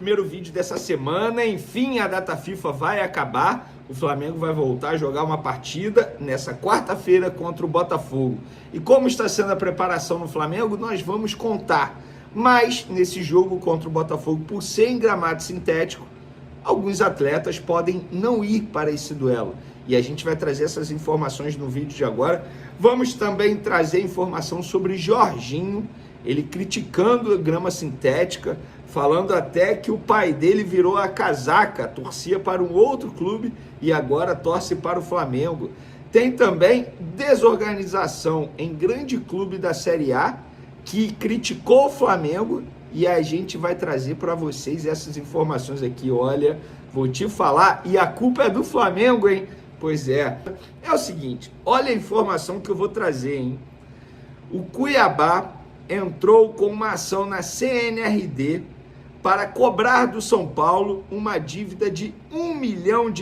Primeiro vídeo dessa semana, enfim, a data FIFA vai acabar, o Flamengo vai voltar a jogar uma partida nessa quarta-feira contra o Botafogo. E como está sendo a preparação no Flamengo, nós vamos contar. Mas nesse jogo contra o Botafogo, por ser em gramado sintético, alguns atletas podem não ir para esse duelo. E a gente vai trazer essas informações no vídeo de agora. Vamos também trazer informação sobre Jorginho, ele criticando a grama sintética, falando até que o pai dele virou a casaca, torcia para um outro clube e agora torce para o Flamengo. Tem também desorganização em grande clube da Série A, que criticou o Flamengo, e a gente vai trazer para vocês essas informações aqui. Olha, vou te falar, e a culpa é do Flamengo, hein? Pois é. É o seguinte, olha a informação que eu vou trazer, hein? O Cuiabá entrou com uma ação na CNRD para cobrar do São Paulo uma dívida de R$1 milhão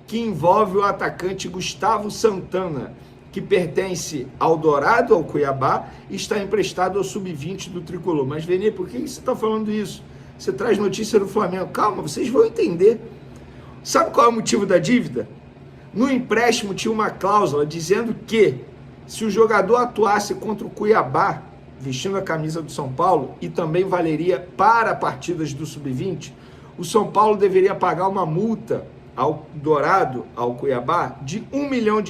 que envolve o atacante Gustavo Santana, que pertence ao Dourado, ao Cuiabá, e está emprestado ao Sub-20 do Tricolor. Mas, Vene, por que você está falando isso? Você traz notícia do Flamengo. Calma, vocês vão entender. Sabe qual é o motivo da dívida? No empréstimo tinha uma cláusula dizendo que, se o jogador atuasse contra o Cuiabá, vestindo a camisa do São Paulo, e também valeria para partidas do Sub-20, o São Paulo deveria pagar uma multa ao Dourado, ao Cuiabá, de R$1 milhão.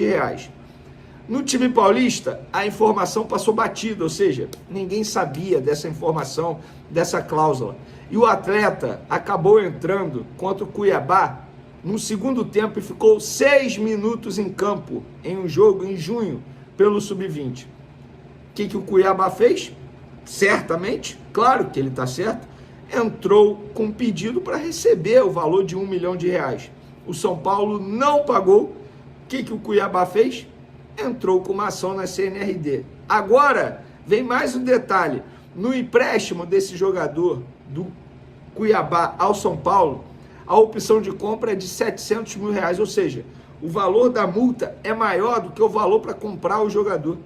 No time paulista, a informação passou batida, ou seja, ninguém sabia dessa informação, dessa cláusula. E o atleta acabou entrando contra o Cuiabá no segundo tempo e ficou 6 minutos em campo em um jogo em junho pelo Sub-20. O que o Cuiabá fez? Certamente, claro que ele está certo, entrou com pedido para receber o valor de R$1 milhão. O São Paulo não pagou. O que o Cuiabá fez? Entrou com uma ação na CNRD. Agora, vem mais um detalhe. No empréstimo desse jogador do Cuiabá ao São Paulo, a opção de compra é de R$700 mil, ou seja, o valor da multa é maior do que o valor para comprar o jogador.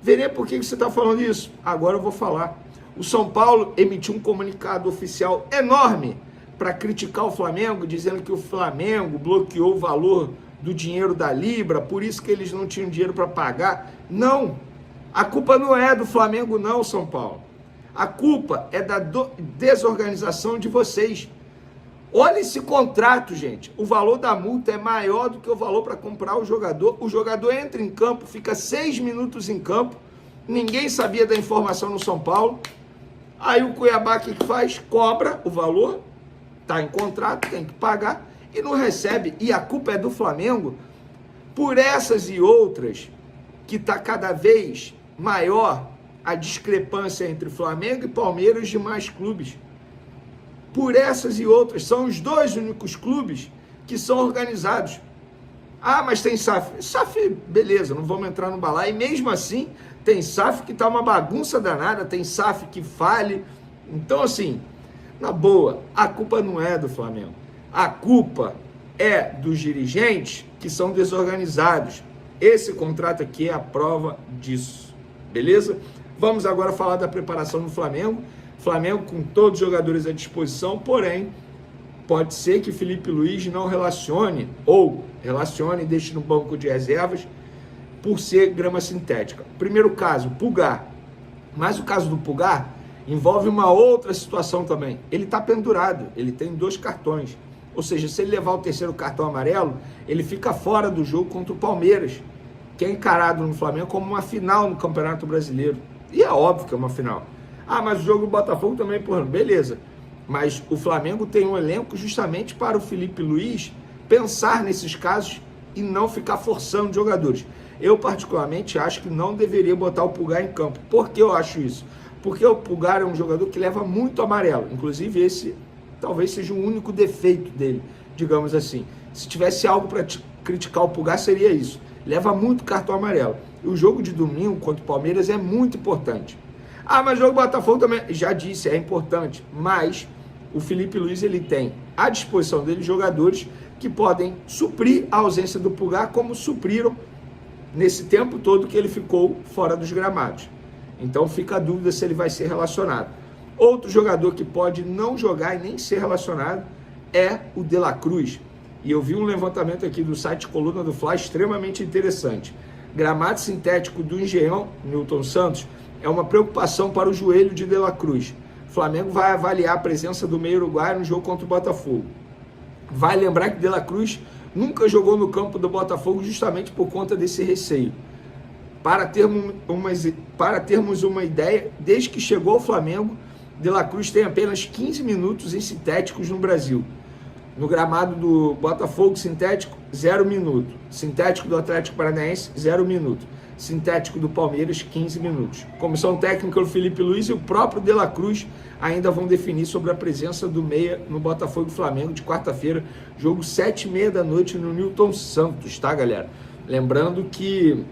Verê por que você está falando isso? Agora eu vou falar. O São Paulo emitiu um comunicado oficial enorme para criticar o Flamengo, dizendo que o Flamengo bloqueou o valor do dinheiro da Libra, por isso que eles não tinham dinheiro para pagar. Não, a culpa não é do Flamengo não, São Paulo. A culpa é da desorganização de vocês. Olha esse contrato, gente. O valor da multa é maior do que o valor para comprar o jogador. O jogador entra em campo, fica 6 minutos em campo. Ninguém sabia da informação no São Paulo. Aí o Cuiabá, o que faz? Cobra o valor. Está em contrato, tem que pagar. E não recebe. E a culpa é do Flamengo. Por essas e outras, que está cada vez maior a discrepância entre Flamengo e Palmeiras e os demais clubes. Por essas e outras, são os dois únicos clubes que são organizados. Ah, mas tem SAF. SAF, beleza, não vamos entrar no balaio. E mesmo assim, tem SAF que tá uma bagunça danada, tem SAF que fale. Então, assim, na boa, a culpa não é do Flamengo. A culpa é dos dirigentes que são desorganizados. Esse contrato aqui é a prova disso, beleza? Vamos agora falar da preparação do Flamengo. Flamengo com todos os jogadores à disposição, porém, pode ser que Felipe Luiz não relacione, ou relacione e deixe no banco de reservas, por ser grama sintética. Primeiro caso, Pulgar. Mas o caso do Pulgar envolve uma outra situação também. Ele está pendurado, ele tem 2 cartões. Ou seja, se ele levar o terceiro cartão amarelo, ele fica fora do jogo contra o Palmeiras, que é encarado no Flamengo como uma final no Campeonato Brasileiro. E é óbvio que é uma final. Ah, mas o jogo do Botafogo também, porra, beleza. Mas o Flamengo tem um elenco justamente para o Felipe Luiz pensar nesses casos e não ficar forçando jogadores. Eu, particularmente, acho que não deveria botar o Pulgar em campo. Por que eu acho isso? Porque o Pulgar é um jogador que leva muito amarelo. Inclusive, esse talvez seja o único defeito dele, digamos assim. Se tivesse algo para criticar o Pulgar, seria isso. Leva muito cartão amarelo. E o jogo de domingo contra o Palmeiras é muito importante. Ah, mas o jogo do Botafogo também, já disse, é importante, mas o Felipe Luiz, ele tem à disposição dele jogadores que podem suprir a ausência do Pulgar, como supriram nesse tempo todo que ele ficou fora dos gramados. Então fica a dúvida se ele vai ser relacionado. Outro jogador que pode não jogar e nem ser relacionado é o De La Cruz. E eu vi um levantamento aqui do site Coluna do Fla extremamente interessante. Gramado sintético do Engenhão, Newton Santos, é uma preocupação para o joelho de De La Cruz. O Flamengo vai avaliar a presença do meio uruguaio no jogo contra o Botafogo. Vai lembrar que De La Cruz nunca jogou no campo do Botafogo justamente por conta desse receio. Para termos uma ideia, desde que chegou ao Flamengo, De La Cruz tem apenas 15 minutos em sintéticos no Brasil. No gramado do Botafogo, sintético, 0 minuto. Sintético do Atlético Paranaense, 0 minuto. Sintético do Palmeiras, 15 minutos. Comissão técnica do Felipe Luiz e o próprio De La Cruz ainda vão definir sobre a presença do meia no Botafogo e Flamengo de quarta-feira, jogo 7h30 da noite no Newton Santos, tá, galera? Lembrando que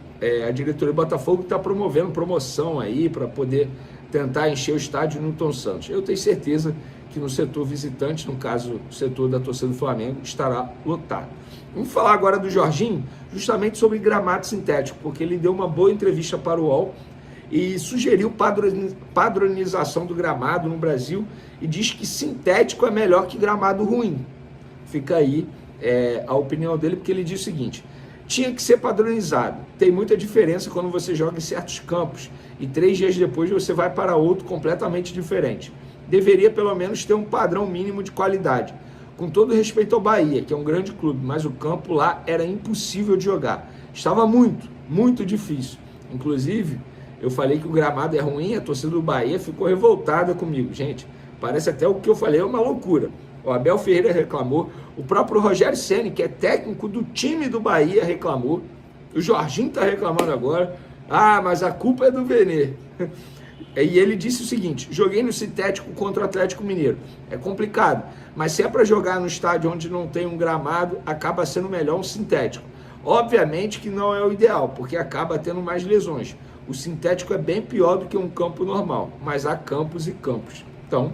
a diretoria do Botafogo está promovendo promoção aí para poder tentar encher o estádio Newton Santos. Eu tenho certeza que no setor visitante, no caso, o setor da torcida do Flamengo, estará lotado. Vamos falar agora do Jorginho, justamente sobre gramado sintético, porque ele deu uma boa entrevista para o UOL e sugeriu padronização do gramado no Brasil e diz que sintético é melhor que gramado ruim. Fica aí a opinião dele, porque ele diz o seguinte: tinha que ser padronizado. Tem muita diferença quando você joga em certos campos e 3 dias depois você vai para outro completamente diferente. Deveria pelo menos ter um padrão mínimo de qualidade. Com todo respeito ao Bahia, que é um grande clube, mas o campo lá era impossível de jogar. Estava muito difícil. Inclusive, eu falei que o gramado é ruim, a torcida do Bahia ficou revoltada comigo. Gente, parece até o que eu falei é uma loucura. O Abel Ferreira reclamou, o próprio Rogério Ceni, que é técnico do time do Bahia, reclamou. O Jorginho está reclamando agora. Ah, mas a culpa é do Vene. E ele disse o seguinte: joguei no sintético contra o Atlético Mineiro. É complicado, mas se é para jogar no estádio onde não tem um gramado, acaba sendo melhor um sintético. Obviamente que não é o ideal, porque acaba tendo mais lesões. O sintético é bem pior do que um campo normal, mas há campos e campos. Então,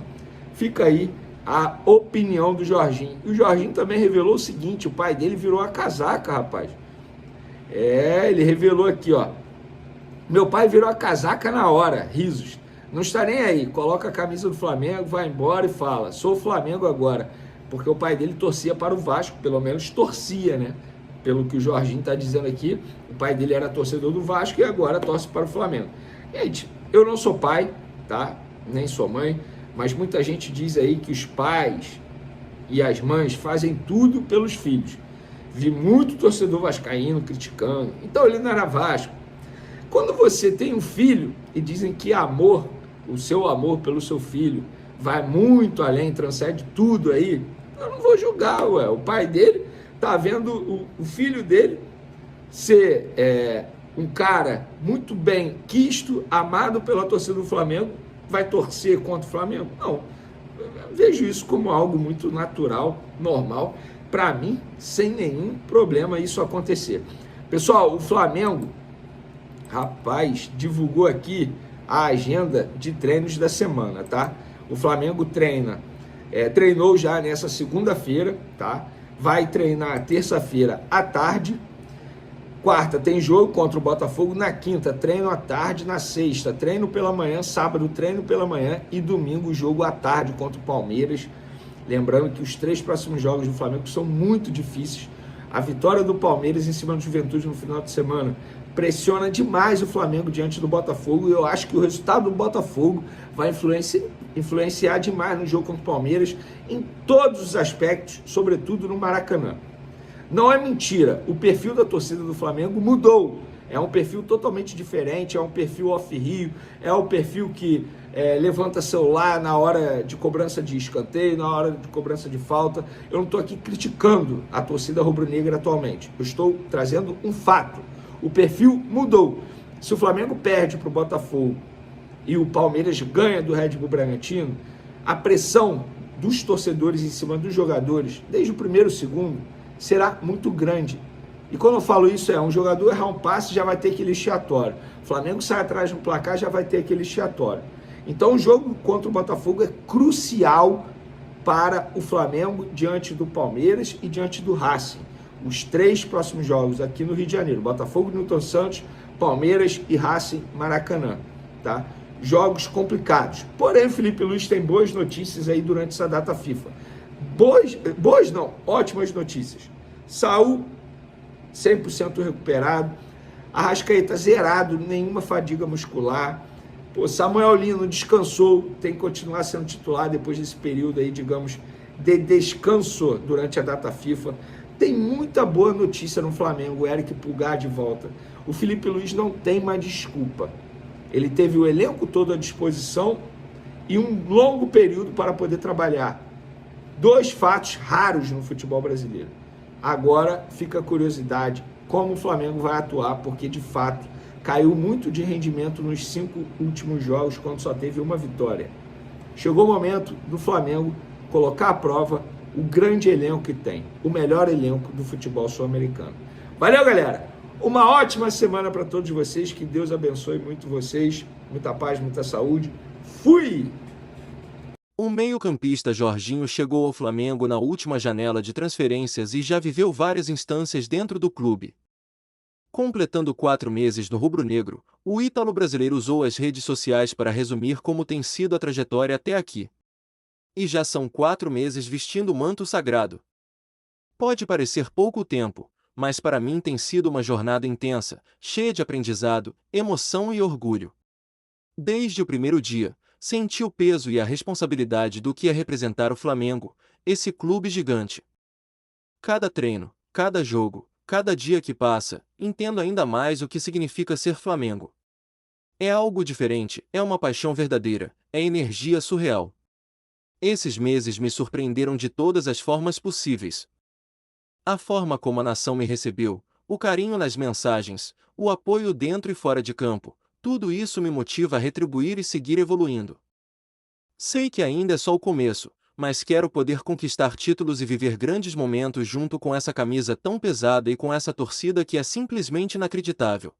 fica aí a opinião do Jorginho. E o Jorginho também revelou o seguinte: o pai dele virou a casaca, rapaz. Ele revelou aqui, ó: meu pai virou a casaca na hora, risos. Não está nem aí, coloca a camisa do Flamengo, vai embora e fala: sou Flamengo agora. Porque o pai dele torcia para o Vasco, pelo menos torcia, né? Pelo que o Jorginho está dizendo aqui, o pai dele era torcedor do Vasco e agora torce para o Flamengo. Gente, eu não sou pai, tá? Nem sou mãe, mas muita gente diz aí que os pais e as mães fazem tudo pelos filhos. Vi muito torcedor vascaíno criticando, então ele não era Vasco. Quando você tem um filho e dizem que amor, o seu amor pelo seu filho vai muito além, transcende tudo aí, eu não vou julgar, ué. O pai dele tá vendo o filho dele ser um cara muito bem quisto, amado pela torcida do Flamengo, vai torcer contra o Flamengo? Não, eu vejo isso como algo muito natural, normal, para mim, sem nenhum problema isso acontecer. Pessoal, o Flamengo, rapaz, divulgou aqui a agenda de treinos da semana, tá? O Flamengo treinou já nessa segunda-feira, tá? Vai treinar terça-feira à tarde. Quarta tem jogo contra o Botafogo. Na quinta, treino à tarde. Na sexta, treino pela manhã. Sábado, treino pela manhã. E domingo, jogo à tarde contra o Palmeiras. Lembrando que os 3 próximos jogos do Flamengo são muito difíceis. A vitória do Palmeiras em cima do Juventude no final de semana pressiona demais o Flamengo diante do Botafogo. E eu acho que o resultado do Botafogo vai influenciar demais no jogo contra o Palmeiras em todos os aspectos, sobretudo no Maracanã. Não é mentira, o perfil da torcida do Flamengo mudou. É um perfil totalmente diferente, é um perfil off-Rio, é o perfil que levanta celular na hora de cobrança de escanteio, na hora de cobrança de falta. Eu não estou aqui criticando a torcida rubro-negra atualmente, eu estou trazendo um fato. O perfil mudou. Se o Flamengo perde para o Botafogo e o Palmeiras ganha do Red Bull Bragantino, a pressão dos torcedores em cima dos jogadores, desde o primeiro e o segundo, será muito grande. E quando eu falo isso, um jogador errar um passe, já vai ter aquele estiatório. O Flamengo sai atrás do placar, já vai ter aquele estiatório. Então o jogo contra o Botafogo é crucial para o Flamengo diante do Palmeiras e diante do Racing. Os 3 próximos jogos aqui no Rio de Janeiro: Botafogo, Newton Santos, Palmeiras e Racing Maracanã, tá? jogos complicados. Porém, o Felipe Luiz tem boas notícias aí durante essa data FIFA. Boas não, ótimas notícias. Saul, 100% recuperado. Arrascaeta zerado, nenhuma fadiga muscular. Pô, Samuel Lino descansou, tem que continuar sendo titular depois desse período aí, digamos, de descanso durante a data FIFA. Tem muita boa notícia no Flamengo, o Eric Pulgar de volta. O Felipe Luiz não tem mais desculpa. Ele teve o elenco todo à disposição e um longo período para poder trabalhar. 2 fatos raros no futebol brasileiro. Agora fica a curiosidade como o Flamengo vai atuar, porque de fato caiu muito de rendimento nos 5 últimos jogos, quando só teve uma vitória. Chegou o momento do Flamengo colocar à prova o grande elenco que tem, o melhor elenco do futebol sul-americano. Valeu, galera! Uma ótima semana para todos vocês, que Deus abençoe muito vocês, muita paz, muita saúde. Fui! O meio-campista Jorginho chegou ao Flamengo na última janela de transferências e já viveu várias instâncias dentro do clube. Completando 4 meses no rubro-negro, o ítalo-brasileiro usou as redes sociais para resumir como tem sido a trajetória até aqui. E já são 4 meses vestindo o manto sagrado. Pode parecer pouco tempo, mas para mim tem sido uma jornada intensa, cheia de aprendizado, emoção e orgulho. Desde o primeiro dia, senti o peso e a responsabilidade do que é representar o Flamengo, esse clube gigante. Cada treino, cada jogo, cada dia que passa, entendo ainda mais o que significa ser Flamengo. É algo diferente, é uma paixão verdadeira, é energia surreal. Esses meses me surpreenderam de todas as formas possíveis. A forma como a nação me recebeu, o carinho nas mensagens, o apoio dentro e fora de campo, tudo isso me motiva a retribuir e seguir evoluindo. Sei que ainda é só o começo, mas quero poder conquistar títulos e viver grandes momentos junto com essa camisa tão pesada e com essa torcida que é simplesmente inacreditável.